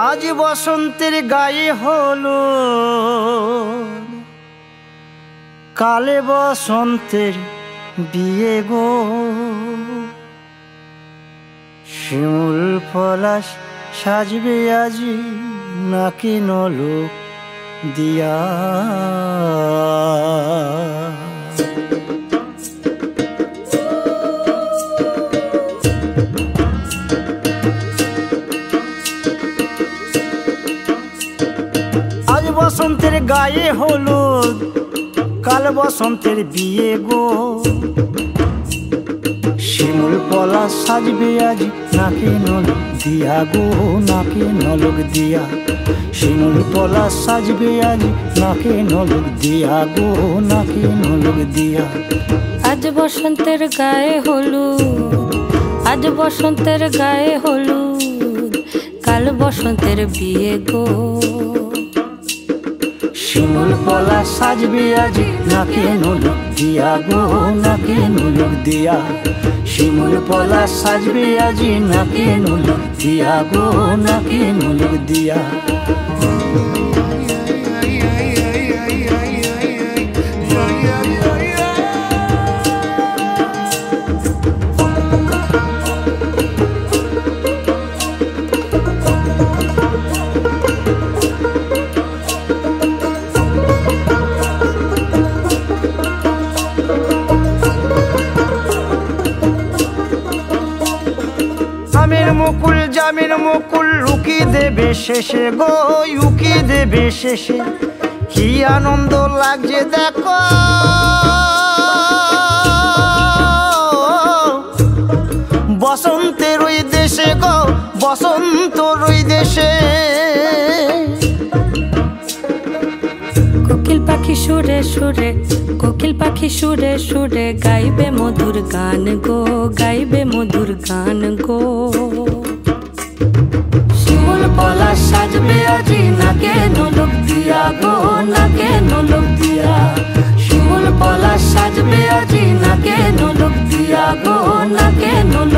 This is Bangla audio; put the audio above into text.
আজ বসন্তের গায়ে হলো, কালে বসন্তের বিয়ে গো। শিমুল পলাশ সাজবে আজি নাকি নলক দিয়া। আজ বসন্তের গায়ে হলুদ, কাল বসন্তের বিয়ে গো। শিমুল পলাশ সাজবে আজ নাকে নলক দিয়া গো, নাকে নলক দিয়া। শিমুল পলাশ সাজবে আজ নাকে নলক দিয়া গো, নাকে নলক দিয়া। আজ বসন্তের গায়ে হলুদ, আজ বসন্তের গায়ে হলুদ, কাল বসন্তের বিয়ে গো। শিমুল পলাশ সাজবে আজ নাকে নলক দিয়া গো, নাকে নলক দিয়া। শিমুল পলাশ সাজবে আজ নাকে নলক দিয়া গো, নাকে নলক দিয়া। আমের মুকুল জামের মুকুল লুকি দেবে শেষে গো, উকি দেবে শেষে। কি আনন্দ লাগছে দেখো, বসন্তের ওই দেশে গো, বসন্তর ওই দেশে। কোকিল পাখি সুরে সুরে, কোকিল পাখি সুরে সুরে গাইবে মধুর গান গো, গাইবে মধুর গান গো। শিমুল পলাশ সাজবে আজি নাকে নলক দিয়া গো, নাকে নলক দিয়া। শিমুল পলাশ সাজবে আজি নাকে নলক দিয়া গো, নাকে নলক